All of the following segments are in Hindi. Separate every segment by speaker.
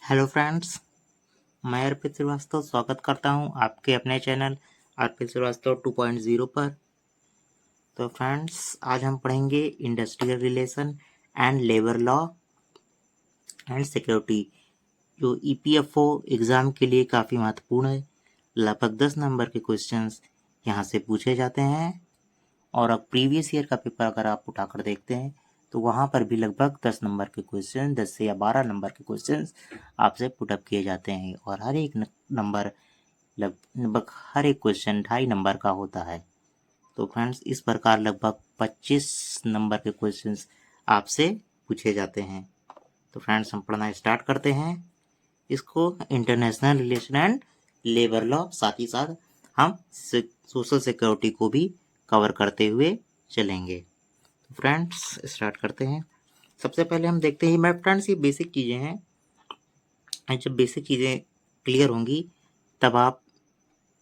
Speaker 1: हेलो फ्रेंड्स, मैं अर्पित श्रीवास्तव स्वागत करता हूं आपके अपने चैनल अर्पित श्रीवास्तव 2.0 पर। तो फ्रेंड्स, आज हम पढ़ेंगे industrial relation and labour law and security, जो ईपीएफओ एग्ज़ाम के लिए काफ़ी महत्वपूर्ण है। लगभग 10 नंबर के क्वेश्चंस यहां से पूछे जाते हैं और अब प्रीवियस ईयर का पेपर अगर आप उठाकर देखते हैं तो वहाँ पर भी लगभग 10 नंबर के क्वेश्चन, 10 से या 12 नंबर के क्वेश्चंस आपसे पुटअप किए जाते हैं और हर एक नंबर लगभग हर एक क्वेश्चन 2.5 नंबर का होता है। तो फ्रेंड्स, इस प्रकार लगभग 25 नंबर के क्वेश्चंस आपसे पूछे जाते हैं। तो फ्रेंड्स, हम पढ़ना स्टार्ट करते हैं इसको, international relation and labour law, साथ ही साथ हम सोशल सिक्योरिटी को भी कवर करते हुए चलेंगे। तो फ्रेंड्स, स्टार्ट करते हैं। सबसे पहले हम देखते हैं, मैं फ्रेंड्स ये बेसिक चीज़ें हैं। जब बेसिक चीज़ें क्लियर होंगी तब आप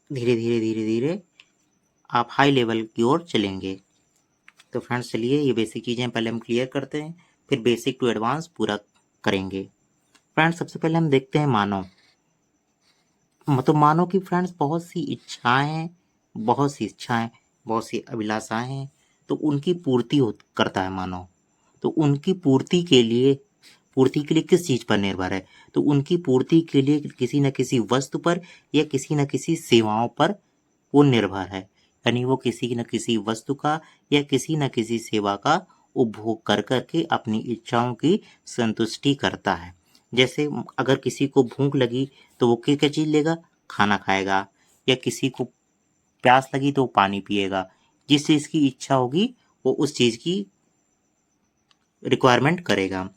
Speaker 1: धीरे धीरे आप हाई लेवल की ओर चलेंगे। तो फ्रेंड्स, चलिए ये बेसिक चीज़ें पहले हम क्लियर करते हैं, फिर बेसिक टू एडवांस पूरा करेंगे। फ्रेंड्स, सबसे पहले हम देखते हैं मानव। तो मानव की फ्रेंड्स बहुत सी इच्छाएं हैं, बहुत सी अभिलाषाएं हैं, तो उनकी पूर्ति करता है मानव। तो उनकी पूर्ति के लिए किस चीज़ पर निर्भर है? तो उनकी पूर्ति के लिए किसी न किसी वस्तु पर या किसी न किसी सेवाओं पर वो निर्भर है। यानी वो किसी न किसी वस्तु का या किसी न किसी सेवा का उपभोग कर करके अपनी इच्छाओं की संतुष्टि करता है। जैसे अगर किसी को भूख लगी तो वो क्या चीज़ लेगा? खाना खाएगा। या किसी को प्यास लगी तो वो पानी पिएगा। जिस चीज़ की इच्छा होगी वो उस चीज़ की रिक्वायरमेंट करेगा।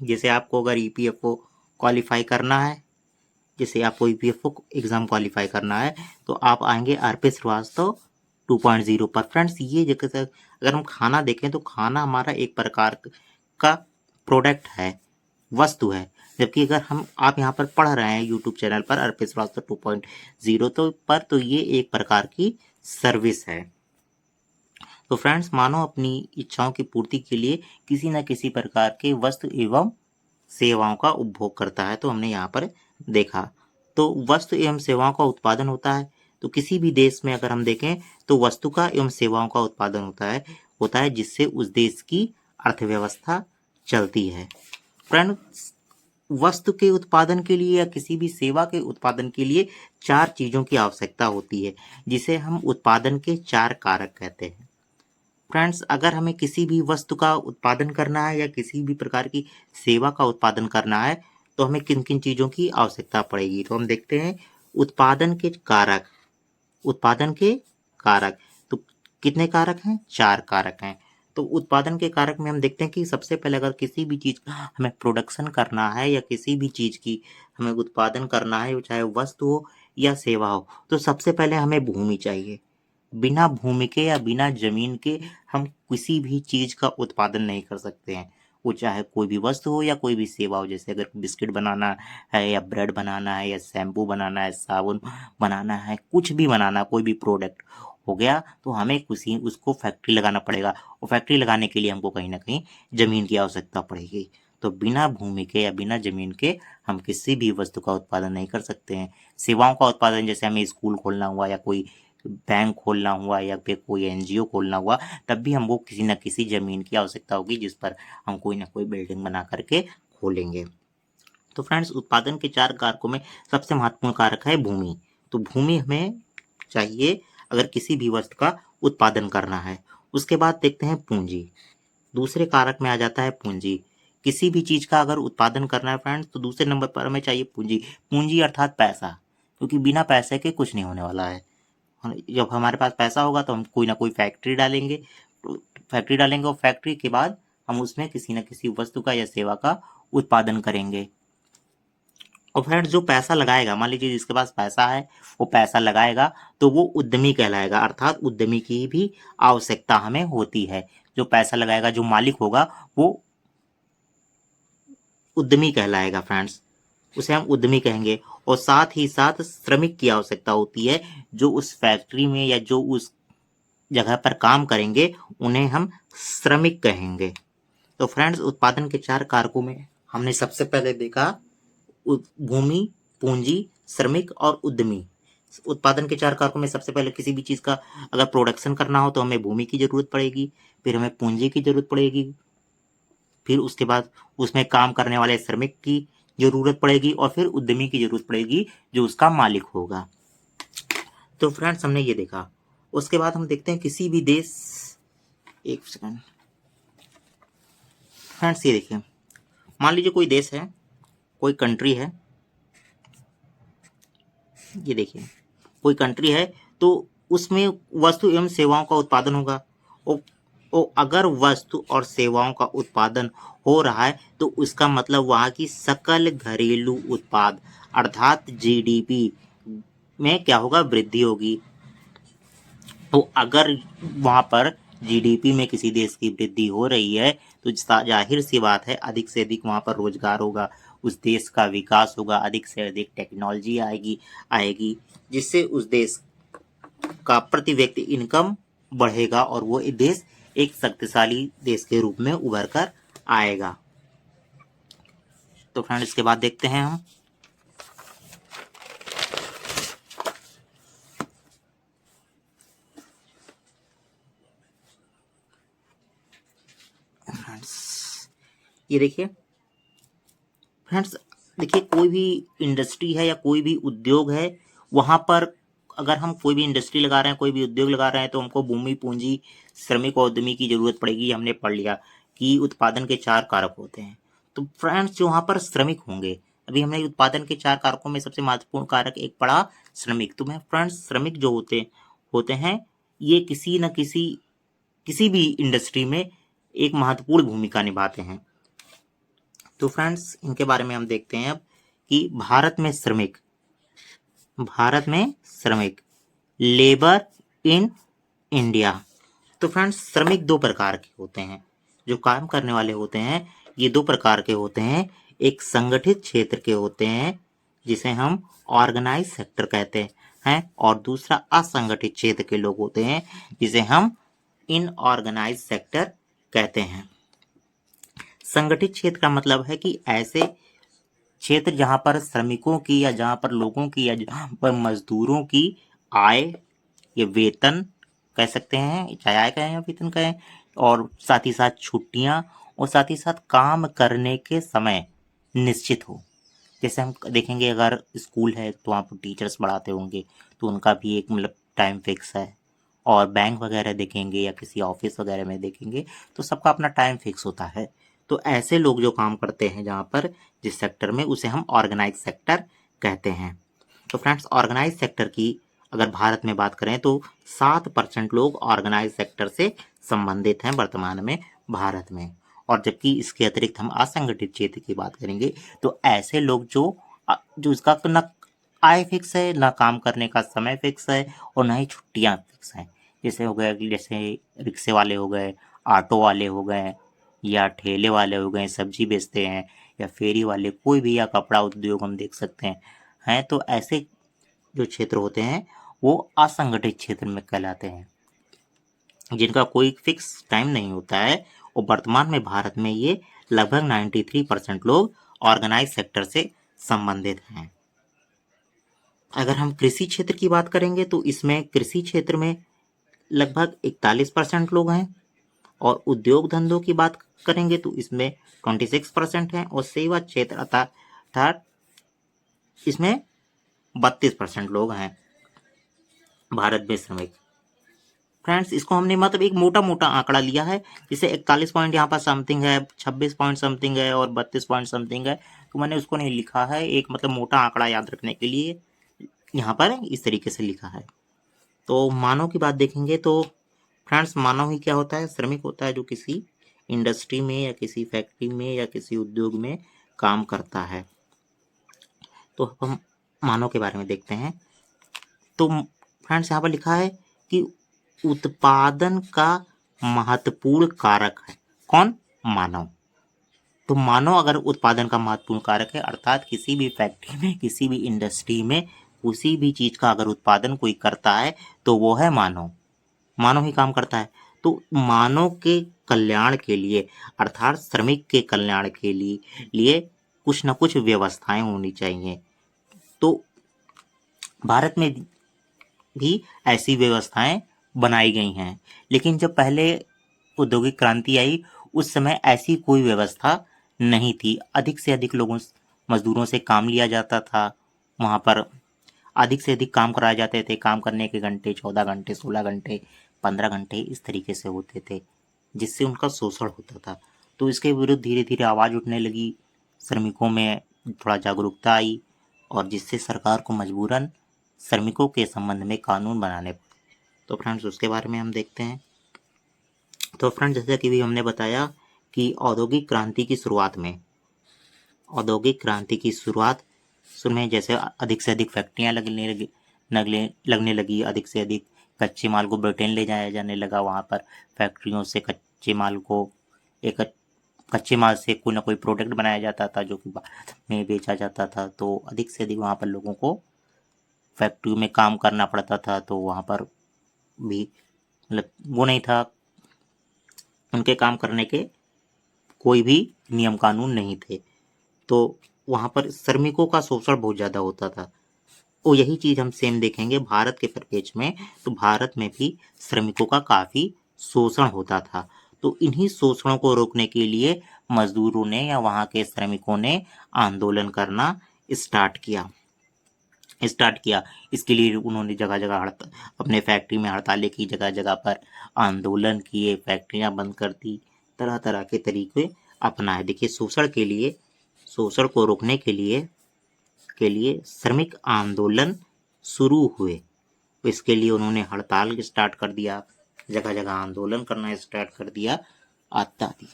Speaker 1: जैसे आपको अगर ईपीएफओ क्वालिफाई करना है, जैसे आपको ईपीएफओ एग्ज़ाम क्वालिफाई करना है तो आप आएंगे अर्पित श्रीवास्तव 2.0 पर। फ्रेंड्स, ये जैसे अगर हम खाना देखें तो खाना हमारा एक प्रकार का प्रोडक्ट है, वस्तु है। जबकि अगर आप यहाँ पर पढ़ रहे हैं यूट्यूब चैनल पर अर्पित श्रीवास्तव 2.0 तो ये एक प्रकार की सर्विस है। तो फ्रेंड्स, मानव अपनी इच्छाओं की पूर्ति के लिए किसी न किसी प्रकार के वस्तु एवं सेवाओं का उपभोग करता है। तो हमने यहाँ पर देखा, तो वस्तु एवं सेवाओं का उत्पादन होता है। तो किसी भी देश में अगर हम देखें तो वस्तु का एवं सेवाओं का उत्पादन होता है जिससे उस देश की अर्थव्यवस्था चलती है। फ्रेंड्स, वस्तु के उत्पादन के लिए या किसी भी सेवा के उत्पादन के लिए 4 चीजों की आवश्यकता होती है, जिसे हम उत्पादन के 4 कारक कहते हैं। फ्रेंड्स, अगर हमें किसी भी वस्तु का उत्पादन करना है या किसी भी प्रकार की सेवा का उत्पादन करना है तो हमें किन किन चीज़ों की आवश्यकता पड़ेगी। तो हम देखते हैं उत्पादन के कारक। उत्पादन के कारक तो कितने कारक हैं? 4 कारक हैं। तो उत्पादन के कारक में हम देखते हैं कि सबसे पहले अगर किसी भी चीज़ का हमें प्रोडक्शन करना है या किसी भी चीज़ की हमें उत्पादन करना है, चाहे वस्तु हो या सेवा हो, तो सबसे पहले हमें भूमि चाहिए। बिना भूमि के या बिना जमीन के हम किसी भी चीज का उत्पादन नहीं कर सकते हैं। वो चाहे कोई भी वस्तु हो या कोई भी सेवा हो। जैसे अगर बिस्किट बनाना है या ब्रेड बनाना है या शैम्पू बनाना है, साबुन बनाना है, कुछ भी बनाना, कोई भी प्रोडक्ट हो गया, तो हमें उसको फैक्ट्री लगाना पड़ेगा और फैक्ट्री लगाने के लिए हमको कहीं ना कहीं जमीन की आवश्यकता पड़ेगी। तो बिना भूमि के या बिना जमीन के हम किसी भी वस्तु का उत्पादन नहीं कर सकते हैं। सेवाओं का उत्पादन, जैसे हमें स्कूल खोलना हुआ या कोई बैंक खोलना हुआ या फिर कोई एनजीओ खोलना हुआ, तब भी हमको किसी न किसी जमीन की आवश्यकता होगी जिस पर हम कोई ना कोई बिल्डिंग बना करके खोलेंगे। तो फ्रेंड्स, उत्पादन के 4 कारकों में सबसे महत्वपूर्ण कारक है भूमि। तो भूमि हमें चाहिए अगर किसी भी वस्तु का उत्पादन करना है। उसके बाद देखते हैं पूंजी। दूसरे कारक में आ जाता है पूंजी। किसी भी चीज का अगर उत्पादन करना है फ्रेंड्स तो दूसरे नंबर पर हमें चाहिए पूंजी। पूंजी अर्थात पैसा, क्योंकि बिना पैसे के कुछ नहीं होने वाला है। जब हमारे पास पैसा होगा तो हम कोई ना कोई फैक्ट्री डालेंगे। तो फैक्ट्री डालेंगे और फैक्ट्री के बाद हम उसमें किसी न किसी वस्तु का या सेवा का उत्पादन करेंगे। और फ्रेंड्स, जो पैसा लगाएगा, मान लीजिए जिसके पास पैसा है वो पैसा लगाएगा तो वो उद्यमी कहलाएगा। अर्थात उद्यमी की भी आवश्यकता हमें होती है। जो पैसा लगाएगा, जो मालिक होगा, वो उद्यमी कहलाएगा फ्रेंड्स, उसे हम उद्यमी कहेंगे। और साथ ही साथ श्रमिक की आवश्यकता होती है, जो उस फैक्ट्री में या जो उस जगह पर काम करेंगे उन्हें हम श्रमिक कहेंगे। तो फ्रेंड्स, उत्पादन के 4 कारकों में हमने सबसे पहले देखा भूमि, पूंजी, श्रमिक और उद्यमी। उत्पादन के 4 कारकों में सबसे पहले किसी भी चीज का अगर प्रोडक्शन करना हो तो हमें भूमि की जरूरत पड़ेगी, फिर हमें पूंजी की जरूरत पड़ेगी, फिर उसके बाद उसमें काम करने वाले श्रमिक की जरूरत पड़ेगी और फिर उद्यमी की जरूरत पड़ेगी जो उसका मालिक होगा। तो फ्रेंड्स हमने ये देखा। उसके बाद हम देखते हैं किसी भी देश, एक सेकंड फ्रेंड्स, ये देखिए, मान लीजिए कोई देश है, कोई कंट्री है, ये देखिए कोई कंट्री है, तो उसमें वस्तु एवं सेवाओं का उत्पादन होगा। अगर वस्तु और सेवाओं का उत्पादन हो रहा है तो उसका मतलब वहाँ की सकल घरेलू उत्पाद अर्थात जीडीपी में क्या होगा, वृद्धि होगी। तो अगर वहाँ पर जीडीपी में किसी देश की वृद्धि हो रही है तो जाहिर सी बात है अधिक से अधिक वहाँ पर रोजगार होगा, उस देश का विकास होगा, अधिक से अधिक टेक्नोलॉजी आएगी जिससे उस देश का प्रति व्यक्ति इनकम बढ़ेगा और वो देश एक शक्तिशाली देश के रूप में उभर कर आएगा। तो फ्रेंड इसके बाद देखते हैं हम ये देखिए फ्रेंड्स, देखिए कोई भी इंडस्ट्री है या कोई भी उद्योग है, वहां पर अगर हम कोई भी इंडस्ट्री लगा रहे हैं, कोई भी उद्योग लगा रहे हैं तो हमको भूमि, पूंजी, श्रमिक और उद्यमी की जरूरत पड़ेगी। हमने पढ़ लिया कि उत्पादन के 4 कारक होते हैं। तो फ्रेंड्स जो वहां पर श्रमिक होंगे, अभी हमने उत्पादन के 4 कारकों में सबसे महत्वपूर्ण कारक एक पढ़ा श्रमिक। तो मैं फ्रेंड्स श्रमिक जो होते हैं ये किसी भी इंडस्ट्री में एक महत्वपूर्ण भूमिका निभाते हैं। तो फ्रेंड्स इनके बारे में हम देखते हैं अब कि भारत में श्रमिक लेबर इन इंडिया। तो फ्रेंड्स श्रमिक 2 प्रकार के होते हैं, जो काम करने वाले होते हैं ये 2 प्रकार के होते हैं। एक संगठित क्षेत्र के होते हैं जिसे हम ऑर्गेनाइज सेक्टर कहते हैं, और दूसरा असंगठित क्षेत्र के लोग होते हैं जिसे हम इनऑर्गेनाइज सेक्टर कहते हैं। संगठित क्षेत्र का मतलब है कि ऐसे क्षेत्र जहां पर श्रमिकों की या जहां पर लोगों की या जहां पर मजदूरों की आय या वेतन कह सकते हैं, चाहे आय कहें या वेतन कहें, और साथ ही साथ छुट्टियां और साथ ही साथ काम करने के समय निश्चित हो। जैसे हम देखेंगे अगर स्कूल है तो वहाँ पर टीचर्स पढ़ाते होंगे तो उनका भी एक मतलब टाइम फिक्स है, और बैंक वगैरह देखेंगे या किसी ऑफिस वगैरह में देखेंगे तो सबका अपना टाइम फिक्स होता है। तो ऐसे लोग जो काम करते हैं जहाँ पर जिस सेक्टर में, उसे हम ऑर्गेनाइज सेक्टर कहते हैं। तो फ्रेंड्स ऑर्गेनाइज सेक्टर की अगर भारत में बात करें तो 7% लोग ऑर्गेनाइज सेक्टर से संबंधित हैं वर्तमान में भारत में। और जबकि इसके अतिरिक्त हम असंगठित क्षेत्र की बात करेंगे तो ऐसे लोग जो इसका न आय फिक्स है, ना काम करने का समय फिक्स है और ना ही छुट्टियां फिक्स हैं। जैसे हो गए, जैसे रिक्शे वाले हो गए, ऑटो वाले हो गए, या ठेले वाले हो गए, सब्जी बेचते हैं, या फेरी वाले, कोई भी, या कपड़ा उद्योग हम देख सकते हैं। तो ऐसे जो क्षेत्र होते हैं वो असंगठित क्षेत्र में कहलाते हैं, जिनका कोई फिक्स टाइम नहीं होता है। और वर्तमान में भारत में ये लगभग 93% लोग ऑर्गेनाइज सेक्टर से संबंधित हैं। अगर हम कृषि क्षेत्र की बात करेंगे तो इसमें कृषि क्षेत्र में लगभग 41% लोग हैं, और उद्योग धंधों की बात करेंगे तो इसमें 26% हैं, और सेवा क्षेत्र अर्थात इसमें 32% लोग हैं भारत में श्रमिक। फ्रेंड्स इसको हमने मतलब एक मोटा मोटा आंकड़ा लिया है, जिसे 41 पॉइंट यहाँ पर समथिंग है, 26 पॉइंट समथिंग है और 32 पॉइंट समथिंग है। तो मैंने उसको नहीं लिखा है, एक मतलब मोटा आंकड़ा याद रखने के लिए यहाँ पर इस तरीके से लिखा है। तो मानव की बात देखेंगे तो फ्रेंड्स मानव ही क्या होता है, श्रमिक होता है जो किसी इंडस्ट्री में या किसी फैक्ट्री में या किसी उद्योग में काम करता है। तो हम मानव के बारे में देखते हैं। तो फ्रेंड्स यहाँ पर लिखा है कि उत्पादन का महत्वपूर्ण कारक है कौन, मानव। तो मानव अगर उत्पादन का महत्वपूर्ण कारक है, अर्थात किसी भी फैक्ट्री में, किसी भी इंडस्ट्री में, किसी भी चीज का अगर उत्पादन कोई करता है तो वो है मानव। मानव ही काम करता है। तो मानव के कल्याण के लिए, अर्थात श्रमिक के कल्याण के लिए कुछ ना कुछ व्यवस्थाएं होनी चाहिए। तो भारत में भी ऐसी व्यवस्थाएं बनाई गई हैं, लेकिन जब पहले औद्योगिक क्रांति आई उस समय ऐसी कोई व्यवस्था नहीं थी। अधिक से अधिक मजदूरों से काम लिया जाता था। वहाँ पर अधिक से अधिक काम कराए जाते थे। काम करने के घंटे 14 घंटे, 16 घंटे, 15 घंटे इस तरीके से होते थे, जिससे उनका शोषण होता था। तो इसके विरुद्ध धीरे धीरे आवाज़ उठने लगी, श्रमिकों में थोड़ा जागरूकता आई, और जिससे सरकार को मजबूरन श्रमिकों के संबंध में कानून बनाने पड़े। तो फ्रेंड्स उसके बारे में हम देखते हैं। तो फ्रेंड्स जैसा कि भी हमने बताया कि औद्योगिक क्रांति की शुरुआत में शुरू में जैसे अधिक से अधिक फैक्ट्रियाँ लगने लगी, अधिक से अधिक कच्चे माल को ब्रिटेन ले जाया जाने लगा। वहाँ पर फैक्ट्रियों से कच्चे माल से कोई ना कोई प्रोडक्ट बनाया जाता था जो कि भारत में बेचा जाता था। तो अधिक से अधिक वहाँ पर लोगों को फैक्ट्री में काम करना पड़ता था। तो वहाँ पर भी मतलब वो नहीं था, उनके काम करने के कोई भी नियम कानून नहीं थे। तो वहाँ पर श्रमिकों का शोषण बहुत ज़्यादा होता था। और यही चीज़ हम सेम देखेंगे भारत के परिप्रेक्ष्य में। तो भारत में भी श्रमिकों का काफ़ी शोषण होता था। तो इन्हीं शोषणों को रोकने के लिए मजदूरों ने या वहाँ के श्रमिकों ने आंदोलन करना स्टार्ट किया। इसके लिए उन्होंने जगह जगह अपने फैक्ट्री में हड़तालें की, जगह जगह पर आंदोलन किए, फैक्ट्रियां बंद कर दी, तरह तरह के तरीके अपनाए। देखिए शोषण को रोकने के लिए श्रमिक आंदोलन शुरू हुए। तो इसके लिए उन्होंने हड़ताल स्टार्ट कर दिया, जगह जगह आंदोलन करना स्टार्ट कर दिया इत्यादि।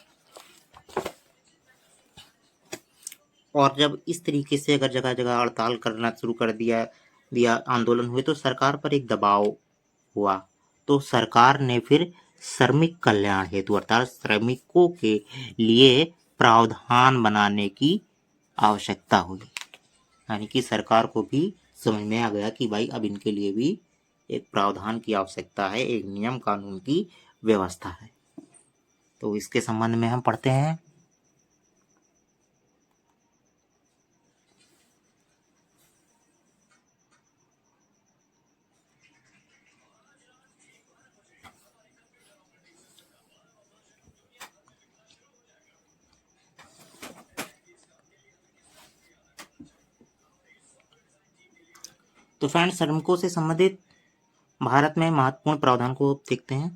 Speaker 1: और जब इस तरीके से अगर जगह जगह हड़ताल करना शुरू कर दिया आंदोलन हुए तो सरकार पर एक दबाव हुआ। तो सरकार ने फिर श्रमिक कल्याण हेतु अर्थात श्रमिकों के लिए प्रावधान बनाने की आवश्यकता हुई। यानी कि सरकार को भी समझ में आ गया कि भाई अब इनके लिए भी एक प्रावधान की आवश्यकता है, एक नियम कानून की व्यवस्था है। तो इसके संबंध में हम पढ़ते हैं। तो फ्रेंड्स श्रमिकों से संबंधित भारत में महत्वपूर्ण प्रावधान को देखते हैं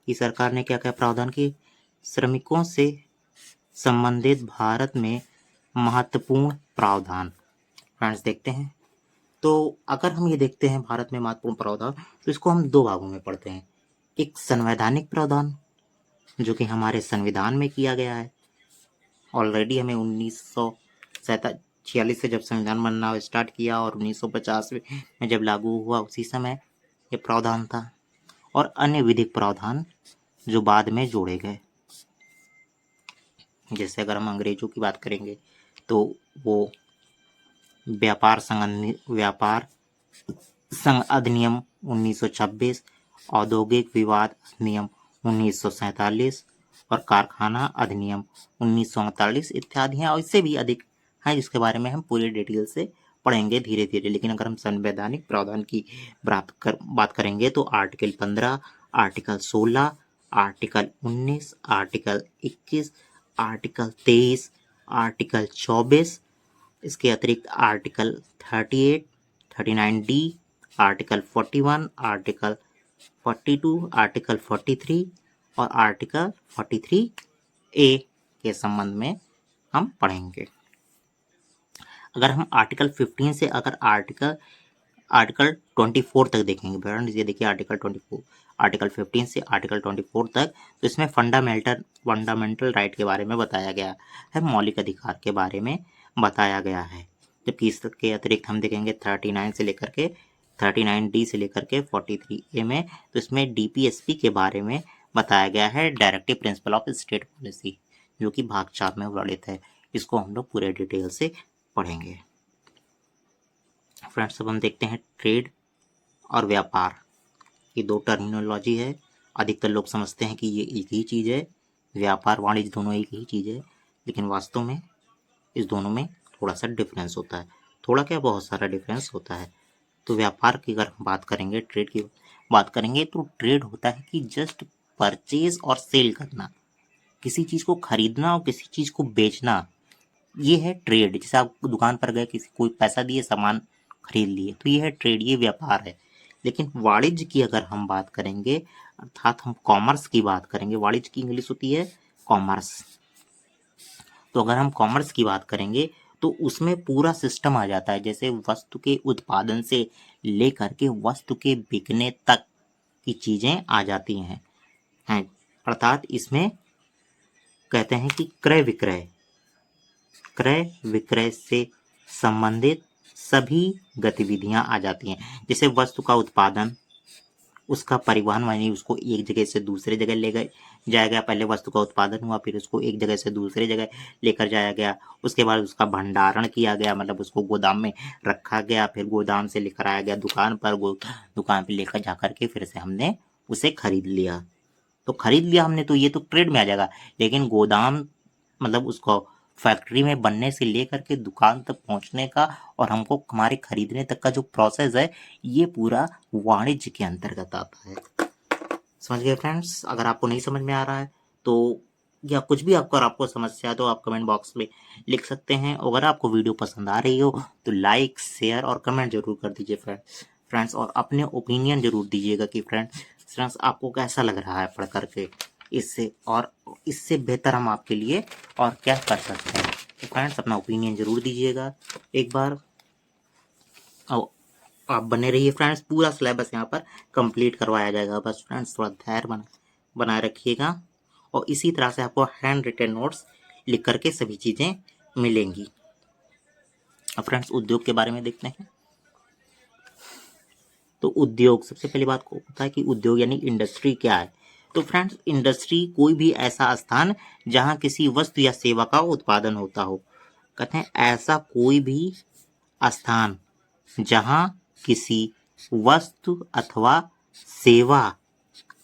Speaker 1: कि सरकार ने क्या क्या प्रावधान किए। श्रमिकों से संबंधित भारत में महत्वपूर्ण प्रावधान फ्रेंड्स देखते हैं। तो अगर हम ये देखते हैं भारत में महत्वपूर्ण प्रावधान, तो इसको हम दो भागों में पढ़ते हैं। एक संवैधानिक प्रावधान जो कि हमारे संविधान में किया गया है। ऑलरेडी हमें 1946 से जब संविधान बनना स्टार्ट किया और 1950 में जब लागू हुआ उसी समय ये प्रावधान था। और अन्य विधिक प्रावधान जो बाद में जोड़े गए। जैसे अगर हम अंग्रेजों की बात करेंगे तो वो व्यापार संघ अधिनियम 1926, औद्योगिक विवाद अधिनियम 1947 और कारखाना अधिनियम 1948 इत्यादि हैं। और इससे भी अधिक हैं जिसके बारे में हम पूरी डिटेल से पढ़ेंगे धीरे धीरे। लेकिन अगर हम संवैधानिक प्रावधान की बात करेंगे तो article 15, article 16, article 19, article 21, article 23, article 24, इसके अतिरिक्त article 38, 39D, article 41, article 42, article 43 और आर्टिकल 43A के संबंध में हम पढ़ेंगे। अगर हम आर्टिकल 15 से अगर आर्टिकल 24 तक देखेंगे फ्रेंड्स, ये देखिए आर्टिकल 15 से आर्टिकल 24 तक, तो इसमें फंडामेंटल राइट के बारे में बताया गया है, मौलिक अधिकार के बारे में बताया गया है। जबकि इसके अतिरिक्त हम देखेंगे 39D से लेकर के 43A में, तो इसमें DPSP के बारे में बताया गया है, directive principle of state policy, जो कि भाग 4 में वर्णित है। इसको हम लोग पूरे डिटेल से पढ़ेंगे। फ्रेंड्स अब हम देखते हैं ट्रेड और व्यापार, ये दो टर्मिनोलॉजी है। अधिकतर लोग समझते हैं कि ये एक ही चीज़ है, व्यापार वाणिज्य दोनों एक ही चीज़ है, लेकिन वास्तव में इस दोनों में थोड़ा सा डिफरेंस होता है, थोड़ा क्या बहुत सारा डिफरेंस होता है। तो व्यापार की अगर हम बात करेंगे, ट्रेड की बात करेंगे, तो ट्रेड होता है कि जस्ट परचेज और सेल करना, किसी चीज़ को खरीदना और किसी चीज़ को बेचना, ये है ट्रेड। जैसे आप दुकान पर गए, किसी कोई पैसा दिए सामान खरीद लिए, तो ये है ट्रेड, ये व्यापार है। लेकिन वाणिज्य की अगर हम बात करेंगे, अर्थात हम कॉमर्स की बात करेंगे, वाणिज्य की इंग्लिश होती है कॉमर्स। तो अगर हम कॉमर्स की बात करेंगे तो उसमें पूरा सिस्टम आ जाता है, जैसे वस्तु के उत्पादन से लेकर के वस्तु के बिकने तक की चीजें आ जाती हैं। अर्थात इसमें कहते हैं कि क्रय विक्रय, क्रय विक्रय से संबंधित सभी गतिविधियां आ जाती हैं। जैसे वस्तु का उत्पादन, उसका परिवहन, यानी उसको एक जगह से दूसरे जगह ले गए जाया गया। पहले वस्तु का उत्पादन हुआ, फिर उसको एक जगह से दूसरे जगह लेकर जाया गया, उसके बाद उसका भंडारण किया गया, मतलब उसको गोदाम में रखा गया, फिर गोदाम से लेकर आया गया दुकान पर, दुकान पर लेकर जा करके फिर से हमने उसे खरीद लिया। तो खरीद लिया हमने, तो ये तो ट्रेड में आ जाएगा। लेकिन गोदाम मतलब उसको फैक्ट्री में बनने से लेकर के दुकान तक पहुंचने का और हमको हमारे खरीदने तक का जो प्रोसेस है, ये पूरा वाणिज्य के अंतर्गत आता है। समझ गए फ्रेंड्स? अगर आपको नहीं समझ में आ रहा है तो, या कुछ भी आपको समस्या है तो आप कमेंट बॉक्स में लिख सकते हैं। अगर आपको वीडियो पसंद आ रही हो तो लाइक, शेयर और कमेंट जरूर कर दीजिए फ्रेंड्स, और अपने ओपिनियन जरूर दीजिएगा कि फ्रेंड्स आपको कैसा लग रहा है पढ़ करके इससे, और इससे बेहतर हम आपके लिए और क्या कर सकते हैं। तो फ्रेंड्स अपना ओपिनियन जरूर दीजिएगा एक बार, और आप बने रहिए फ्रेंड्स। पूरा सिलेबस यहाँ पर कंप्लीट करवाया जाएगा, बस फ्रेंड्स थोड़ा धैर्य बनाए रखिएगा। और इसी तरह से आपको हैंड रिटन नोट्स लिख करके सभी चीज़ें मिलेंगी। अब फ्रेंड्स उद्योग के बारे में देखते हैं। तो उद्योग, सबसे पहली बात को होता है कि उद्योग यानी इंडस्ट्री क्या है। तो फ्रेंड्स इंडस्ट्री कोई भी ऐसा स्थान जहां किसी वस्तु या सेवा का उत्पादन होता हो। कहते हैं ऐसा कोई भी स्थान जहां किसी वस्तु अथवा सेवा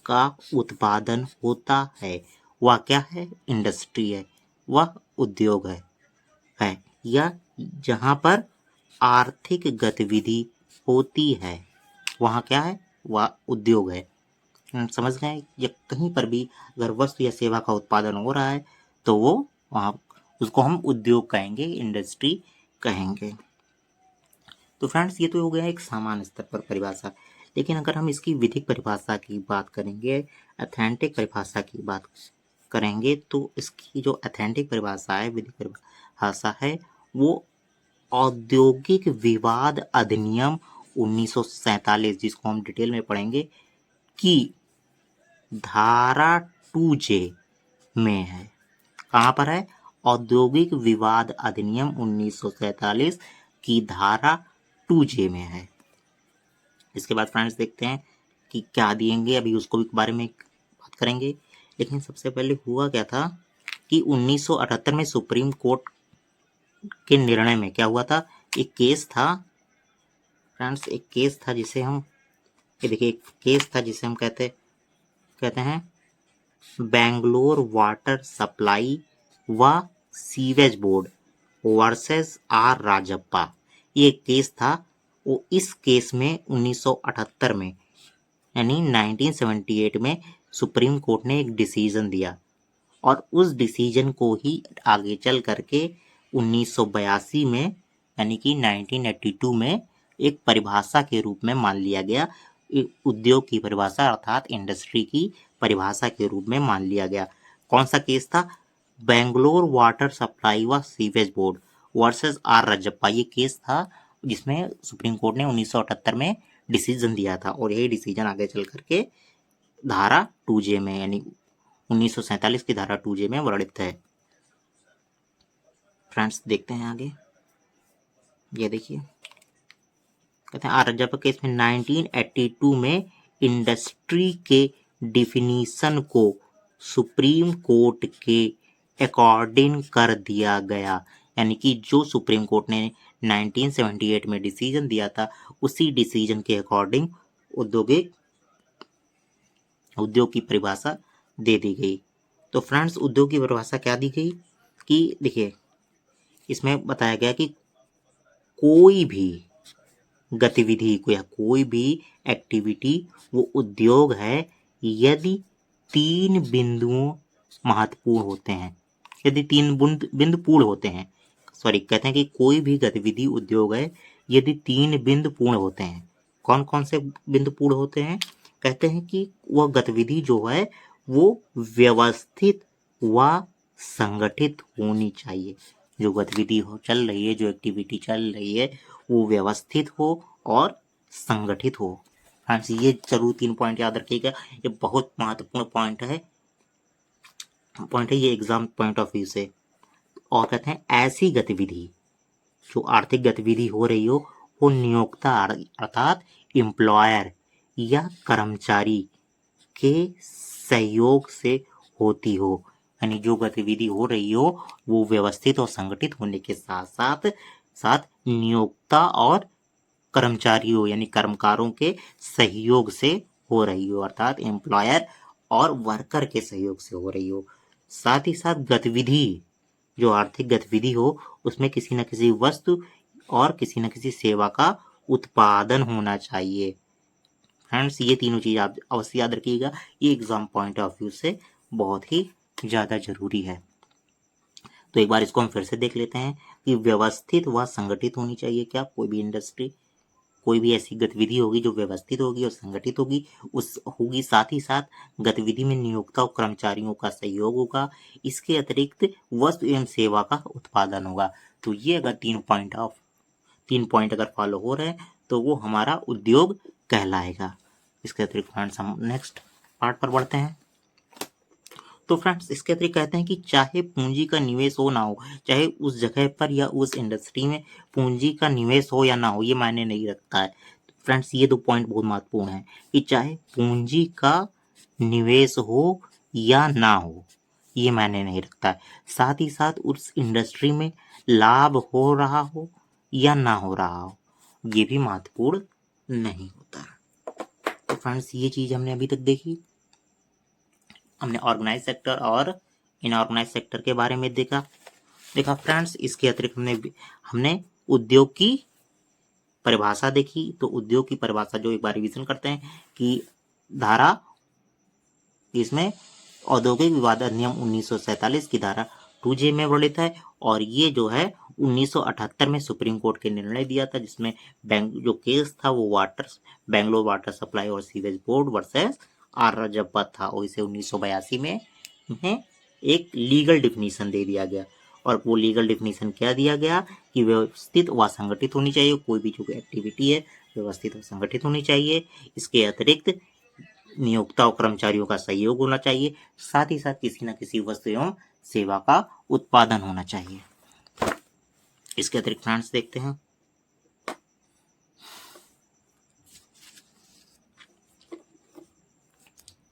Speaker 1: का उत्पादन होता है, वह क्या है? इंडस्ट्री है, वह उद्योग है। या जहां पर आर्थिक गतिविधि होती है, वहाँ क्या है? वह उद्योग है। समझ गए? या कहीं पर भी अगर वस्तु या सेवा का उत्पादन हो रहा है तो वो वहाँ उसको हम उद्योग कहेंगे, इंडस्ट्री कहेंगे। तो फ्रेंड्स ये तो हो गया एक सामान्य स्तर पर परिभाषा। लेकिन अगर हम इसकी विधिक परिभाषा की बात करेंगे, अथेंटिक परिभाषा की बात करेंगे, तो इसकी जो अथेंटिक परिभाषा है, विधिक परिभाषा है, वो औद्योगिक विवाद अधिनियम 1947, जिसको हम डिटेल में पढ़ेंगे, की धारा 2J में है। कहाँ पर है? औद्योगिक विवाद अधिनियम 1947 की धारा 2J में है। इसके बाद फ्रेंड्स देखते हैं कि क्या दिएंगे, अभी उसको भी बारे में बात करेंगे। लेकिन सबसे पहले हुआ क्या था कि 1978 में सुप्रीम कोर्ट के निर्णय में क्या हुआ था? एक केस था फ्रेंड्स, एक केस था जिसे हम, ये देखिए, एक केस था जिसे हम कहते हैं बेंगलोर वाटर सप्लाई व sewage board versus R Rajappa. ये केस था। वो इस केस में 1978 में यानी 1978 में सुप्रीम कोर्ट ने एक डिसीजन दिया, और उस डिसीजन को ही आगे चल करके 1982 में यानी कि 1982 में एक परिभाषा के रूप में मान लिया गया। उद्योग की परिभाषा अर्थात इंडस्ट्री की परिभाषा के रूप में मान लिया गया। कौन सा केस था? बेंगलोर वाटर सप्लाई व sewage board versus R Rajappa. ये केस था जिसमें सुप्रीम कोर्ट ने 1978 में डिसीजन दिया था, और यही डिसीजन आगे चल करके धारा 2J में यानी 1947 की धारा 2J में वर्णित है। फ्रेंड्स देखते हैं आगे, ये देखिए, कहते हैं आर राजप्पा केस में 1982 में इंडस्ट्री के डिफिनीशन को सुप्रीम कोर्ट के अकॉर्डिंग कर दिया गया। यानी कि जो सुप्रीम कोर्ट ने 1978 में डिसीजन दिया था, उसी डिसीजन के अकॉर्डिंग उद्योग की परिभाषा दे दी गई। तो फ्रेंड्स उद्योग की परिभाषा क्या दी गई कि देखिए, इसमें बताया गया कि कोई भी गतिविधि को या कोई भी एक्टिविटी वो उद्योग है यदि 3 बिंदुओं महत्वपूर्ण होते हैं, यदि 3 बिंदु पूर्ण होते हैं, सॉरी कहते हैं कि कोई भी गतिविधि उद्योग है यदि 3 बिंदु पूर्ण होते हैं। कौन कौन से बिंदु पूर्ण होते हैं? कहते हैं कि वह गतिविधि जो है वो व्यवस्थित व संगठित होनी चाहिए। जो गतिविधि हो चल रही है, जो एक्टिविटी चल रही है, वो व्यवस्थित हो और संगठित हो। फ्रेंड्स ये जरूर 3 पॉइंट याद रखिएगा, ये बहुत महत्वपूर्ण पॉइंट है ये एग्जाम पॉइंट ऑफ व्यू से। और कहते हैं ऐसी गतिविधि जो आर्थिक गतिविधि हो रही हो वो नियोक्ता अर्थात एम्प्लॉयर या कर्मचारी के सहयोग से होती हो, यानी जो गतिविधि हो रही हो वो व्यवस्थित और संगठित होने के साथ साथ नियोक्ता और कर्मचारियों यानी कर्मकारों के सहयोग से हो रही हो, अर्थात एम्प्लॉयर और वर्कर के सहयोग से हो रही हो। साथ ही साथ गतिविधि जो आर्थिक गतिविधि हो उसमें किसी न किसी वस्तु और किसी न किसी सेवा का उत्पादन होना चाहिए। फ्रेंड्स ये तीनों चीज आप अवश्य याद रखिएगा, ये एग्जाम पॉइंट ऑफ व्यू से बहुत ही ज्यादा जरूरी है। तो एक बार इसको हम फिर से देख लेते हैं कि व्यवस्थित व संगठित होनी चाहिए। क्या कोई भी इंडस्ट्री, कोई भी ऐसी गतिविधि होगी जो व्यवस्थित होगी और संगठित होगी होगी, साथ ही साथ गतिविधि में नियोक्ता और कर्मचारियों का सहयोग होगा, इसके अतिरिक्त वस्तु एवं सेवा का उत्पादन होगा। तो ये अगर 3 पॉइंट अगर फॉलो हो रहे हैं तो वो हमारा उद्योग कहलाएगा। इसके अतिरिक्त फ्रेंड्स हम नेक्स्ट पार्ट पर बढ़ते हैं। तो फ्रेंड्स इसके अतिरिक्त कहते हैं कि चाहे पूंजी का निवेश हो ना हो, चाहे उस जगह पर या उस इंडस्ट्री में पूंजी का निवेश हो या ना हो, ये मायने नहीं रखता है। फ्रेंड्स ये 2 पॉइंट बहुत महत्वपूर्ण है कि चाहे पूंजी का निवेश हो या ना हो, ये मायने नहीं रखता है। साथ ही साथ उस इंडस्ट्री में लाभ हो रहा हो या ना हो रहा हो, ये भी महत्वपूर्ण नहीं होता। तो फ्रेंड्स ये चीज हमने अभी तक देखी। हमने ऑर्गेनाइज सेक्टर और इनऑर्गेनाइज सेक्टर के बारे में देखा फ्रेंड्स। इसके अतिरिक्त हमने उद्योग की परिभाषा देखी। तो उद्योग की परिभाषा जो एक बार रिवीजन करते हैं कि धारा, इसमें औद्योगिक विवाद अधिनियम 1947 की धारा 2J में वर्णित है, और ये जो है 1978 में सुप्रीम कोर्ट के निर्णय दिया था, जिसमें जो केस था वो बेंगलोर वाटर सप्लाई और sewage board versus R Rajappa था, और इसे 1982 में एक लीगल डिफिनीशन दे दिया गया। और वो लीगल डिफिनीशन क्या दिया गया कि व्यवस्थित व संगठित होनी चाहिए, कोई भी जो एक्टिविटी है व्यवस्थित और संगठित होनी चाहिए। इसके अतिरिक्त नियोक्ता और कर्मचारियों का सहयोग होना चाहिए, साथ ही साथ किसी न किसी वस्तु एवं सेवा का उत्पादन होना चाहिए। इसके अतिरिक्त फ्रेंड्स देखते हैं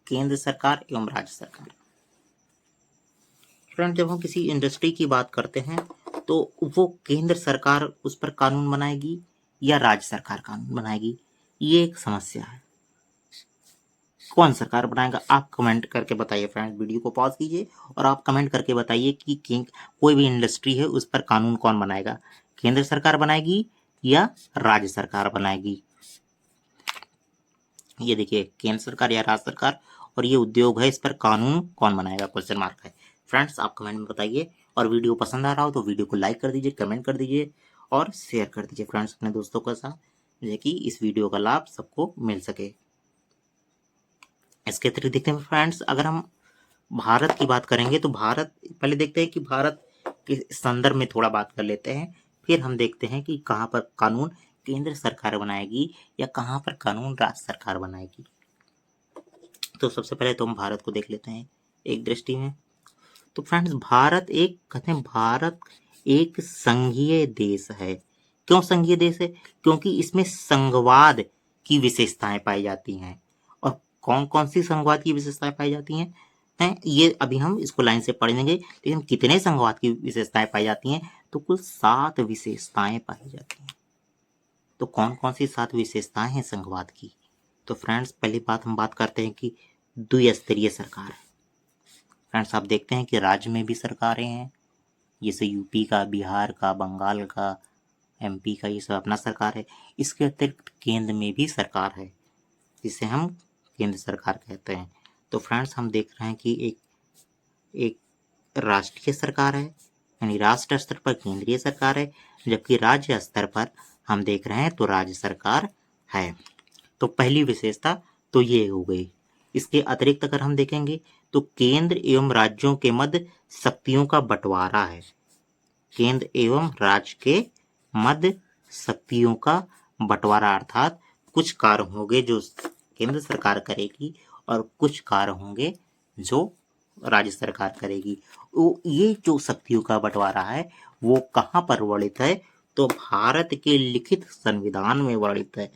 Speaker 1: केंद्र सरकार एवं राज्य सरकार। फ्रेंड जब हम किसी इंडस्ट्री की बात करते हैं तो वो केंद्र सरकार उस पर कानून बनाएगी या राज्य सरकार कानून बनाएगी, ये एक समस्या है। कौन सरकार बनाएगा, आप कमेंट करके बताइए फ्रेंड्स। वीडियो को पॉज कीजिए और आप कमेंट करके बताइए कि कोई भी इंडस्ट्री है उस पर कानून कौन बनाएगा, केंद्र सरकार बनाएगी या राज्य सरकार बनाएगी। ये देखिए केंद्र सरकार या राज्य सरकार, और ये उद्योग है, इस पर कानून कौन बनाएगा, क्वेश्चन मार्क है। फ्रेंड्स आप कमेंट में बताइए, और वीडियो पसंद आ रहा हो तो वीडियो को लाइक कर दीजिए, कमेंट कर दीजिए और शेयर कर दीजिए फ्रेंड्स अपने दोस्तों के साथ, जैसे कि इस वीडियो का लाभ सबको मिल सके। इसके अतिरिक्त देखते हैं फ्रेंड्स, अगर हम भारत की बात करेंगे तो भारत, पहले देखते हैं कि भारत के संदर्भ में थोड़ा बात कर लेते हैं, फिर हम देखते हैं कि कहाँ पर कानून केंद्र सरकार बनाएगी या कहाँ पर कानून राज्य सरकार बनाएगी। तो सबसे पहले तो हम भारत को देख लेते हैं एक दृष्टि में। तो फ्रेंड्स भारत एक, कहते हैं भारत एक संघीय देश है। क्यों संघीय देश है? क्योंकि इसमें संघवाद की विशेषताएं पाई जाती हैं। और कौन कौन सी संघवाद की विशेषताएं पाई जाती हैं ये अभी हम इसको लाइन से पढ़ेंगे, लेकिन कितने संघवाद की विशेषताएं पाई जाती हैं, तो कुल 7 विशेषताएं पाई जाती हैं। तो कौन कौन सी 7 विशेषताएं हैं संघवाद की? तो फ्रेंड्स पहली बात हम बात करते हैं कि द्विस्तरीय सरकार है। फ्रेंड्स आप देखते हैं कि राज्य में भी सरकारें हैं जैसे यूपी का, बिहार का, बंगाल का, एमपी का, ये सब अपना सरकार है। इसके अतिरिक्त केंद्र में भी सरकार है जिसे हम केंद्र सरकार कहते हैं। तो फ्रेंड्स हम देख रहे हैं कि एक राष्ट्रीय सरकार है, यानी राष्ट्र स्तर पर केंद्रीय सरकार है, जबकि राज्य स्तर पर हम देख रहे हैं तो राज्य सरकार है। तो पहली विशेषता तो ये हो गई। इसके अतिरिक्त अगर हम देखेंगे तो केंद्र एवं राज्यों के मध्य शक्तियों का बंटवारा है। केंद्र एवं राज्य के मध्य शक्तियों का बंटवारा, अर्थात कुछ कार्य होंगे जो केंद्र सरकार करेगी और कुछ कार्य होंगे जो राज्य सरकार करेगी। ये जो शक्तियों का बंटवारा है वो कहाँ पर वर्णित है, तो भारत के लिखित संविधान में वर्णित है।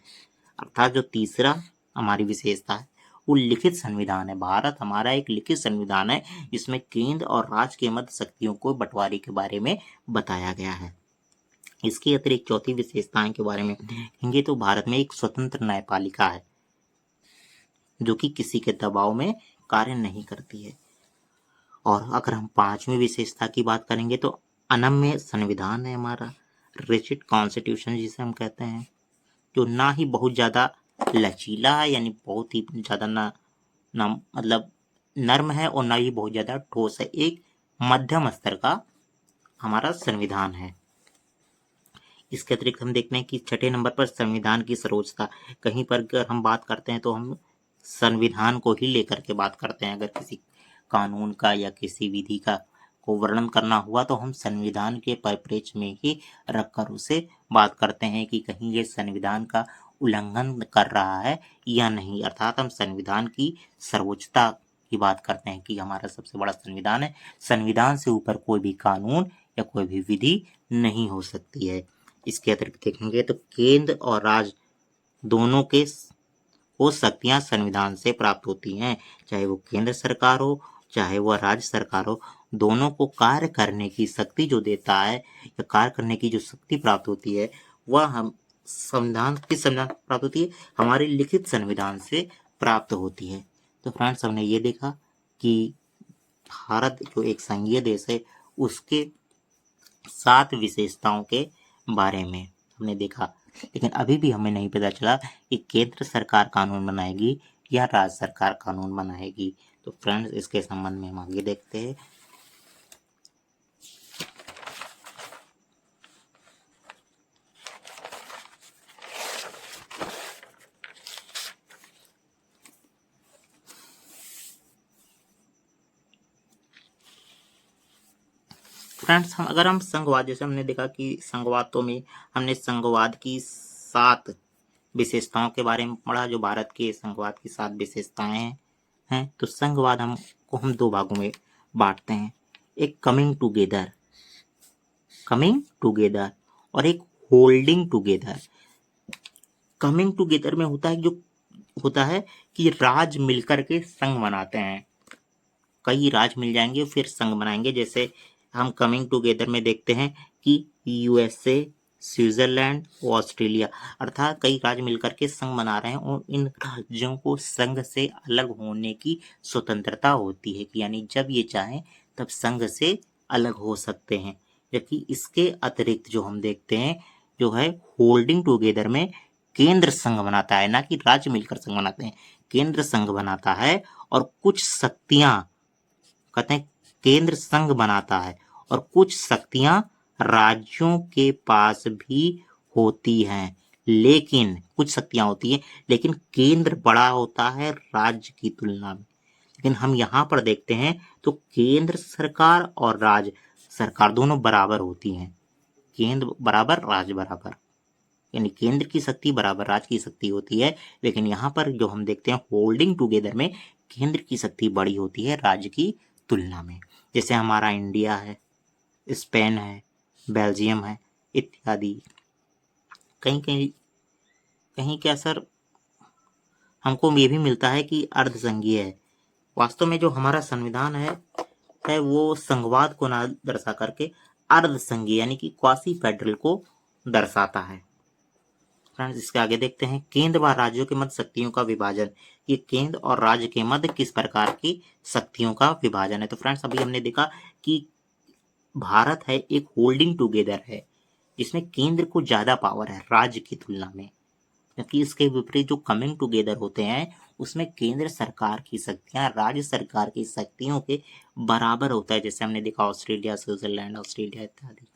Speaker 1: अर्थात जो तीसरा हमारी विशेषता है वो लिखित संविधान है। भारत हमारा एक लिखित संविधान है जिसमें केंद्र और राज्य के मध्य शक्तियों को बंटवारे के बारे में बताया गया है। इसके अतिरिक्त चौथी विशेषताएं के बारे में देखेंगे तो भारत में एक स्वतंत्र न्यायपालिका है जो कि किसी के दबाव में कार्य नहीं करती है। और अगर हम पांचवी विशेषता की बात करेंगे तो अनम्य संविधान है हमारा, रिजिड कॉन्स्टिट्यूशन जिसे हम कहते हैं, जो ना ही बहुत ज़्यादा लचीला है, यानी बहुत ही ज़्यादा ना मतलब नर्म है और ना ही बहुत ज़्यादा ठोस है। एक मध्यम स्तर का हमारा संविधान है। इसके अतिरिक्त हम देखते हैं कि छठे नंबर पर संविधान की सर्वोच्चता। कहीं पर अगर हम बात करते हैं तो हम संविधान को ही लेकर के बात करते हैं। अगर किसी कानून का या किसी विधि का को वर्णन करना हुआ तो हम संविधान के परिप्रेक्ष्य में ही रखकर उसे बात करते हैं कि कहीं ये संविधान का उल्लंघन कर रहा है या नहीं। अर्थात हम संविधान की सर्वोच्चता की बात करते हैं कि हमारा सबसे बड़ा संविधान है, संविधान से ऊपर कोई भी कानून या कोई भी विधि नहीं हो सकती है। इसके अतिरिक्त देखेंगे तो केंद्र और राज्य दोनों के वो शक्तियां संविधान से प्राप्त होती हैं, चाहे वो केंद्र सरकार हो चाहे वह राज्य सरकार हो, दोनों को कार्य करने की शक्ति जो देता है या कार्य करने की जो शक्ति प्राप्त होती है वह हम संविधान प्राप्त होती है, हमारे लिखित संविधान से प्राप्त होती है। तो फ्रेंड्स हमने ये देखा कि भारत जो एक संघीय देश है उसके 7 विशेषताओं के बारे में हमने देखा, लेकिन अभी भी हमें नहीं पता चला कि केंद्र सरकार कानून बनाएगी या राज्य सरकार कानून बनाएगी। तो फ्रेंड्स इसके संबंध में हम आगे देखते हैं। फ्रेंड्स अगर हम संघवाद, जैसे हमने देखा कि संघवादों में हमने संघवाद की 7 विशेषताओं के बारे में पढ़ा, जो भारत के संघवाद की 7 विशेषताएं हैं। तो संघवाद हमको हम 2 भागों में बांटते हैं, एक कमिंग टुगेदर और एक होल्डिंग टुगेदर। कमिंग टुगेदर में होता है कि राज्य मिलकर के संघ बनाते हैं, कई राज्य मिल जाएंगे फिर संघ बनाएंगे। जैसे हम कमिंग टुगेदर में देखते हैं कि यूएसए, स्विट्जरलैंड और ऑस्ट्रेलिया, अर्थात कई राज्य मिलकर के संघ बना रहे हैं और इन राज्यों को संघ से अलग होने की स्वतंत्रता होती है, यानी जब ये चाहें तब संघ से अलग हो सकते हैं। जबकि इसके अतिरिक्त जो हम देखते हैं जो है होल्डिंग टुगेदर में केंद्र संघ बनाता है, ना कि राज्य मिलकर संघ बनाते हैं, केंद्र संघ बनाता है और कुछ शक्तियां, कहते हैं केंद्र संघ बनाता है और कुछ शक्तियां राज्यों के पास भी होती हैं, लेकिन कुछ शक्तियां होती हैं लेकिन केंद्र बड़ा होता है राज्य की तुलना में। लेकिन हम यहाँ पर देखते हैं तो केंद्र सरकार और राज्य सरकार दोनों बराबर होती हैं, केंद्र बराबर राज्य बराबर, यानी केंद्र की शक्ति बराबर राज्य की शक्ति होती है। लेकिन यहाँ पर जो हम देखते हैं होल्डिंग टुगेदर में केंद्र की शक्ति बड़ी होती है राज्य की तुलना में। जैसे हमारा इंडिया है, स्पेन है, बेल्जियम है इत्यादि। कहीं क्या सर हमको ये भी मिलता है कि अर्धसंघीय है। वास्तव में जो हमारा संविधान है वो संघवाद को ना दर्शा करके अर्धसंघीय यानी कि क्वासी फेडरल को दर्शाता है। फ्रेंड्स इसके आगे देखते हैं केंद्र व राज्यों के मध्य शक्तियों का विभाजन। ये केंद्र और राज्य के मध्य किस प्रकार की शक्तियों का विभाजन है। तो फ्रेंड्स अभी हमने देखा कि भारत है एक होल्डिंग टुगेदर है, जिसमें केंद्र को ज्यादा पावर है राज्य की तुलना में, क्योंकि इसके विपरीत जो कमिंग टुगेदर होते हैं उसमें केंद्र सरकार की शक्तियां राज्य सरकार की शक्तियों के बराबर होता है, जैसे हमने देखा ऑस्ट्रेलिया, स्विट्जरलैंड, ऑस्ट्रेलिया इत्यादि।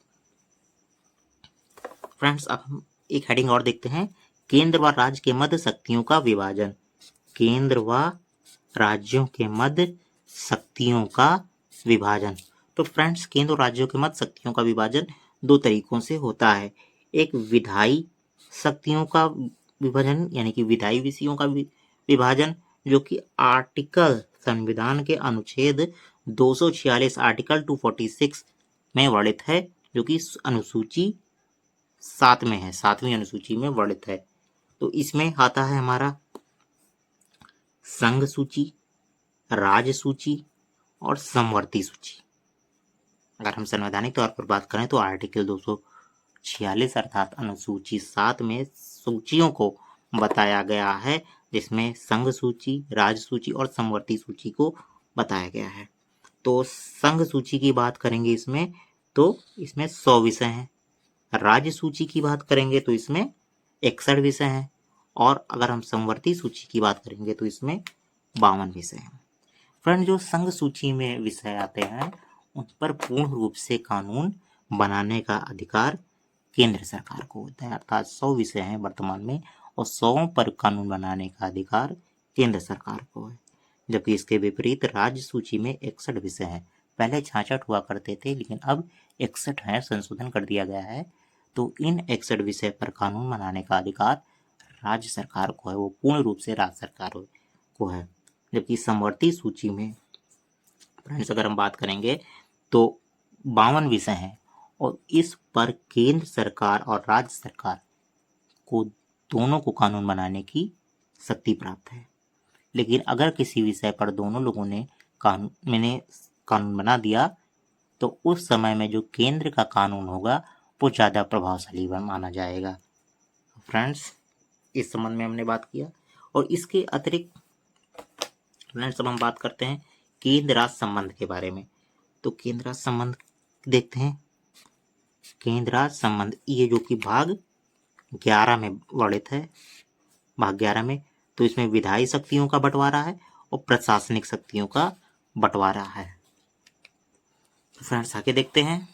Speaker 1: फ्रेंड्स, अब हम एक हेडिंग और देखते हैं, केंद्र व राज्य के मध्य शक्तियों का विभाजन। केंद्र व राज्यों के मध्य शक्तियों का विभाजन। तो फ्रेंड्स, केंद्र और राज्यों के मध्य शक्तियों का विभाजन दो तरीकों से होता है। एक विधायी शक्तियों का विभाजन यानी कि विधायी विषयों का विभाजन, जो कि आर्टिकल संविधान के अनुच्छेद 246 आर्टिकल 246 में वर्णित है, जो कि अनुसूची 7 में है, 7वीं अनुसूची में वर्णित है। तो इसमें आता है हमारा संघ सूची, राज्य सूची और समवर्ती सूची। अगर हम संवैधानिक तौर पर बात करें तो आर्टिकल 246 अर्थात अनुसूची 7 में सूचियों को बताया गया है, जिसमें संघ सूची, राज्य सूची और समवर्ती सूची को बताया गया है। तो संघ सूची की बात करेंगे इसमें तो इसमें 100 विषय हैं, राज्य सूची की बात करेंगे तो इसमें 61 विषय हैं, और अगर हम समवर्ती सूची की बात करेंगे तो इसमें 52 विषय हैं। फ्रेंड, जो संघ सूची में विषय आते हैं उन पर पूर्ण रूप से कानून बनाने का अधिकार केंद्र सरकार को होता है, अर्थात 100 विषय हैं वर्तमान में और 100 पर कानून बनाने का अधिकार केंद्र सरकार को है। जबकि इसके विपरीत राज्य सूची में 61 विषय हैं। पहले 66 हुआ करते थे, लेकिन अब 61 है, संशोधन कर दिया गया है। तो इन 61 विषय पर कानून बनाने का अधिकार राज्य सरकार को है, वो पूर्ण रूप से राज्य सरकार को है। जबकि समवर्ती सूची में फ्रेंड्स अगर हम बात करेंगे तो 52 विषय हैं और इस पर केंद्र सरकार और राज्य सरकार को दोनों को कानून बनाने की शक्ति प्राप्त है। लेकिन अगर किसी विषय पर दोनों लोगों ने कानून बना दिया तो उस समय में जो केंद्र का कानून होगा वो ज़्यादा प्रभावशाली माना जाएगा। फ्रेंड्स, इस संबंध में हमने बात किया। और इसके अतिरिक्त फ्रेंड्स अब हम बात करते हैं केंद्र राज्य संबंध के बारे में। तो केंद्र राज्य संबंध देखते हैं। केंद्र राज्य संबंध ये जो कि भाग 11 में वर्णित है, भाग 11 में, तो इसमें विधायी शक्तियों का बंटवारा है और प्रशासनिक शक्तियों का बंटवारा है। फ्रेंड्स आगे देखते हैं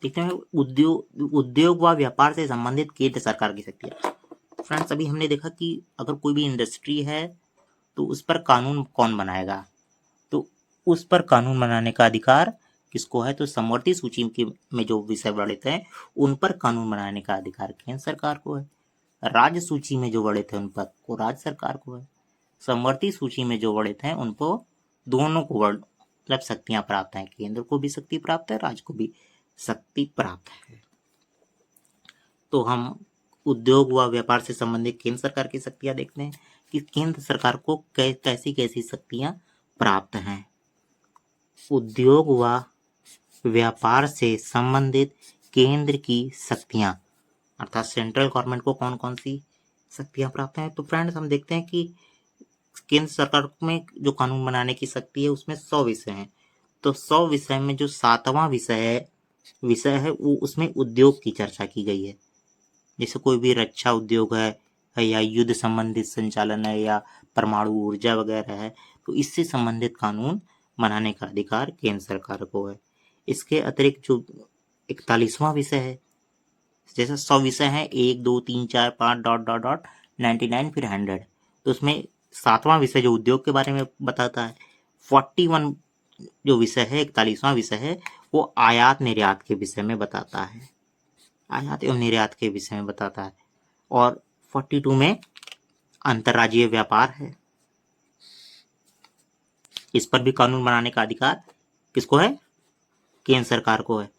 Speaker 1: उद्योग व व्यापार से संबंधित केंद्र सरकार की शक्तियां। फ्रेंड्स, अभी हमने देखा कि अगर कोई भी इंडस्ट्री है तो उस पर कानून कौन बनाएगा, तो उस पर कानून बनाने का अधिकार किसको है, तो समवर्ती सूची में जो विषय वर्णित हैं उन पर कानून बनाने का अधिकार केंद्र सरकार को है। राज्य सूची में जो वर्णित है उन पर को राज्य सरकार को है। समवर्ती सूची में जो वर्णित हैं उनको दोनों को मतलब शक्तियां प्राप्त हैं, केंद्र को भी शक्ति प्राप्त है, राज्य को भी शक्ति प्राप्त है। तो हम उद्योग व व्यापार से संबंधित केंद्र सरकार की शक्तियां देखते हैं कि केंद्र सरकार को कैसी कैसी शक्तियां प्राप्त हैं। उद्योग व व्यापार से संबंधित केंद्र की शक्तियां अर्थात सेंट्रल गवर्नमेंट को कौन कौन सी शक्तियां प्राप्त हैं। तो फ्रेंड्स हम देखते हैं कि केंद्र सरकार में जो कानून बनाने की शक्ति है उसमें 100 विषय हैं। तो 100 विषय में जो 7वां विषय है वो उसमें उद्योग की चर्चा की गई है। जैसे कोई भी रक्षा उद्योग है या युद्ध संबंधित संचालन है या परमाणु ऊर्जा वगैरह है, तो इससे संबंधित कानून बनाने का अधिकार केंद्र सरकार को है। इसके अतिरिक्त जो 41वां विषय है, जैसे 100 विषय हैं 1 2 3 4 5 डॉट डॉट डॉट 99 फिर 100, तो उसमें 7वां विषय जो उद्योग के बारे में बताता है। 41 जो विषय है 41वां विषय है वो आयात निर्यात के विषय में बताता है, आयात एवं निर्यात के विषय में बताता है। और 42 में अंतर्राज्यीय व्यापार है, इस पर भी कानून बनाने का अधिकार किसको है, केंद्र सरकार को है।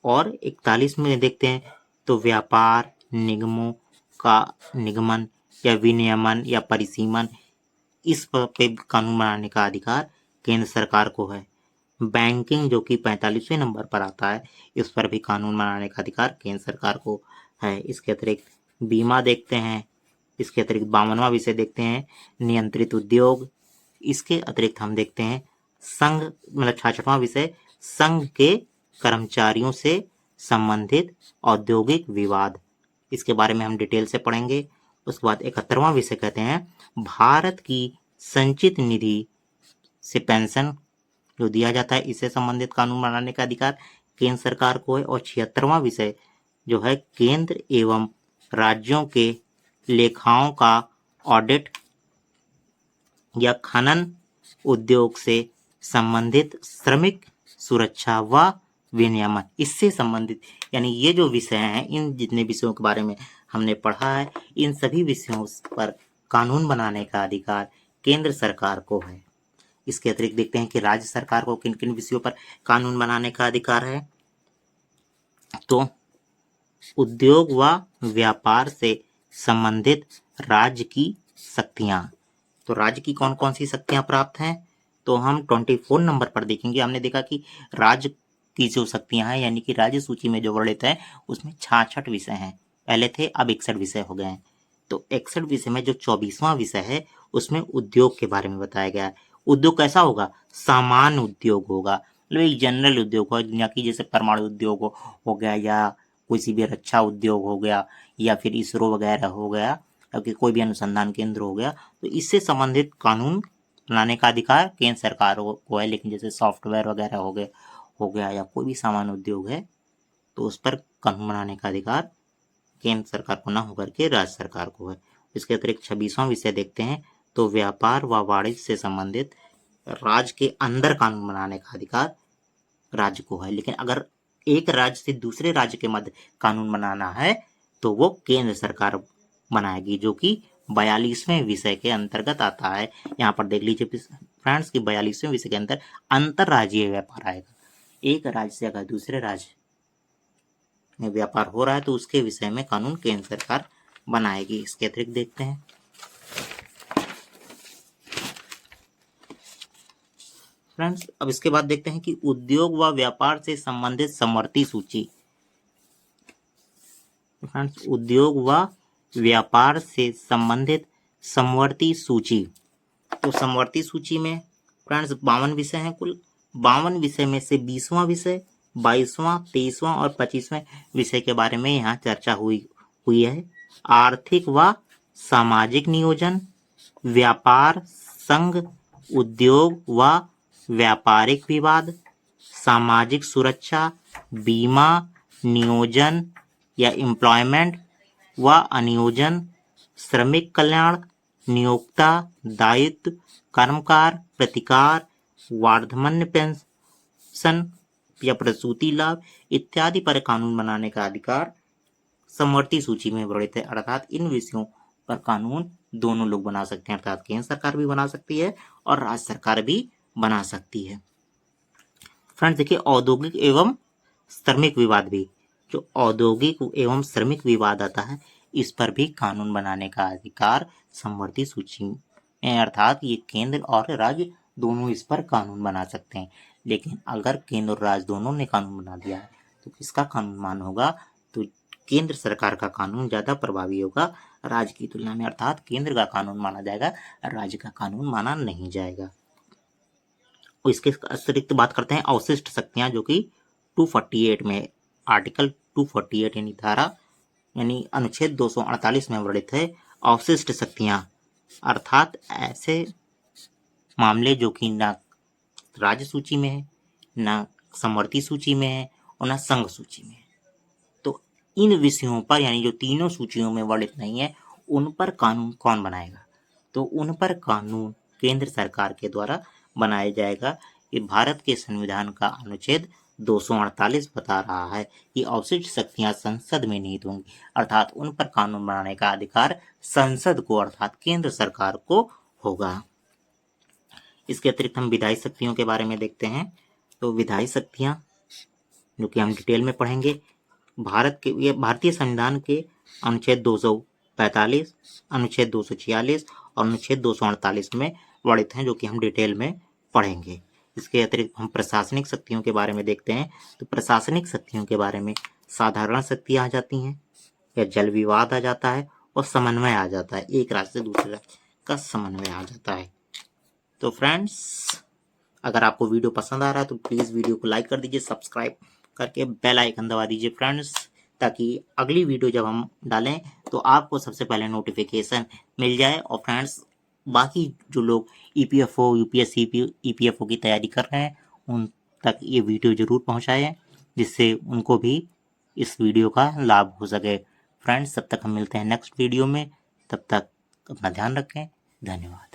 Speaker 1: और 41 में देखते हैं तो व्यापार निगमों का निगमन या विनियमन या परिसीमन, इस पे कानून बनाने का अधिकार केंद्र सरकार को है। बैंकिंग जो कि 45वें नंबर पर आता है, इस पर भी कानून बनाने का अधिकार केंद्र सरकार को है। इसके अतिरिक्त बीमा देखते हैं। इसके अतिरिक्त 52वां विषय देखते हैं नियंत्रित उद्योग। इसके अतिरिक्त हम देखते हैं संघ मतलब 66वां विषय संघ के कर्मचारियों से संबंधित औद्योगिक विवाद, इसके बारे में हम डिटेल से पढ़ेंगे। उसके बाद 71वां विषय कहते हैं भारत की संचित निधि से पेंशन जो दिया जाता है, इससे संबंधित कानून बनाने का अधिकार केंद्र सरकार को है। और 76वां विषय जो है केंद्र एवं राज्यों के लेखाओं का ऑडिट या खनन उद्योग से संबंधित श्रमिक सुरक्षा व विनियमन, इससे संबंधित, यानी ये जो विषय हैं, इन जितने विषयों के बारे में हमने पढ़ा है, इन सभी विषयों पर कानून बनाने का अधिकार केंद्र सरकार को है। इसके अतिरिक्त देखते हैं कि राज्य सरकार को किन किन विषयों पर कानून बनाने का अधिकार है। तो उद्योग व व्यापार से संबंधित राज्य की शक्तियां, तो राज्य की कौन कौन सी शक्तियां प्राप्त हैं, तो हम 24 नंबर पर देखेंगे। हमने देखा कि राज्य की जो शक्तियां हैं, यानी कि राज्य सूची में जो वर्णित है उसमें 66 विषय हैं, पहले थे अब 61 विषय हो गए हैं। तो 61 विषय में जो 24वां विषय है उसमें उद्योग के बारे में बताया गया है। उद्योग कैसा होगा, सामान्य उद्योग होगा, मतलब एक जनरल उद्योग हो, दुनिया की जैसे परमाणु उद्योग हो गया, या किसी भी रक्षा उद्योग हो गया, या फिर इसरो वगैरह हो गया, या कि कोई भी अनुसंधान केंद्र हो गया। तो इससे संबंधित कानून बनाने का अधिकार केंद्र सरकार को है। लेकिन जैसे सॉफ्टवेयर वगैरह हो गया या कोई भी सामान्य उद्योग है, तो उस पर कानून बनाने का अधिकार केंद्र सरकार को न होकर के राज्य सरकार को है। इसके अतिरिक्त 26वां विषय देखते हैं, तो व्यापार व वाणिज्य से संबंधित राज्य के अंदर कानून बनाने का अधिकार राज्य को है। लेकिन अगर एक राज्य से दूसरे राज्य के मध्य कानून बनाना है तो वो केंद्र सरकार बनाएगी, जो कि 42वें विषय के अंतर्गत आता है। यहाँ पर देख लीजिए फ्रेंड्स कि 42वें विषय के अंदर अंतरराज्यीय व्यापार आएगा। एक राज्य से अगर दूसरे राज्य में व्यापार हो रहा है तो उसके विषय में कानून केंद्र सरकार बनाएगी। इसके अतिरिक्त देखते हैं फ्रेंड्स, अब इसके बाद देखते हैं कि उद्योग व व्यापार से संबंधित समवर्ती सूची। फ्रेंड्स, उद्योग व व्यापार से संबंधित समवर्ती सूची, तो समवर्ती सूची में फ्रेंड्स 52 विषय हैं कुल। 52 विषय में से 20वां विषय, 22वां, 23वां और 25वें विषय के बारे में यहाँ चर्चा हुई है। आर्थिक व सामाजिक नियोजन, व्यापार संघ, उद्योग व व्यापारिक विवाद, सामाजिक सुरक्षा, बीमा, नियोजन या एम्प्लॉयमेंट व अनियोजन, श्रमिक कल्याण, नियोक्ता दायित्व, कर्मकार प्रतिकार, वार्धम्य पेंशन या प्रसूति लाभ इत्यादि पर कानून बनाने का अधिकार समवर्ती सूची में वर्णित है। अर्थात इन विषयों पर कानून दोनों लोग बना सकते हैं, अर्थात केंद्र सरकार भी बना सकती है और राज्य सरकार भी बना सकती है। फ्रेंड्स देखिए, औद्योगिक एवं श्रमिक विवाद भी, जो औद्योगिक एवं श्रमिक विवाद आता है, इस पर भी कानून बनाने का अधिकार समवर्ती सूची में, अर्थात ये केंद्र और राज्य दोनों इस पर कानून बना सकते हैं। लेकिन अगर केंद्र और राज्य दोनों ने कानून बना दिया है तो किसका कानून मान होगा, तो केंद्र सरकार का कानून ज्यादा प्रभावी होगा राज्य की तुलना में, अर्थात केंद्र का कानून माना जाएगा, राज्य का कानून माना नहीं जाएगा। और इसके अतिरिक्त बात करते हैं अवशिष्ट शक्तियां, जो कि 248 में, आर्टिकल 248 यानी धारा यानी अनुच्छेद 248 में वर्णित है। अवशिष्ट शक्तियां अर्थात ऐसे मामले जो कि न राज्य सूची में है, न समवर्ती सूची में है और न संघ सूची में है। तो इन विषयों पर, यानी जो तीनों सूचियों में वर्णित नहीं है, उन पर कानून कौन बनाएगा, तो उन पर कानून केंद्र सरकार के द्वारा बनाया जाएगा। ये भारत के संविधान का अनुच्छेद 248 बता रहा है कि अवशिष्ट शक्तियां संसद में निहित होंगी, अर्थात उन पर कानून बनाने का अधिकार संसद को अर्थात केंद्र सरकार को होगा। इसके अतिरिक्त हम विधायी शक्तियों के बारे में देखते हैं। तो विधायी शक्तियां जो कि हम डिटेल में पढ़ेंगे, भारतीय संविधान के अनुच्छेद 245, अनुच्छेद 246 और अनुच्छेद 248 में वर्णित हैं, जो कि हम डिटेल में पढ़ेंगे। इसके अतिरिक्त हम प्रशासनिक शक्तियों के बारे में देखते हैं। तो प्रशासनिक शक्तियों के बारे में साधारण शक्तियां आ जाती हैं, या जल विवाद आ जाता है, और समन्वय आ जाता है, एक राज्य से दूसरे राज्य का समन्वय आ जाता है। तो फ्रेंड्स, अगर आपको वीडियो पसंद आ रहा है तो प्लीज़ वीडियो को लाइक कर दीजिए, सब्सक्राइब करके बेल आइकन दबा दीजिए फ्रेंड्स, ताकि अगली वीडियो जब हम डालें तो आपको सबसे पहले नोटिफिकेशन मिल जाए। और फ्रेंड्स, बाकी जो लोग EPFO, UPSC, EPFO की तैयारी कर रहे हैं उन तक ये वीडियो ज़रूर पहुंचाएं, जिससे उनको भी इस वीडियो का लाभ हो सके। फ्रेंड्स, तब तक हम मिलते हैं नेक्स्ट वीडियो में, तब तक अपना ध्यान रखें। धन्यवाद।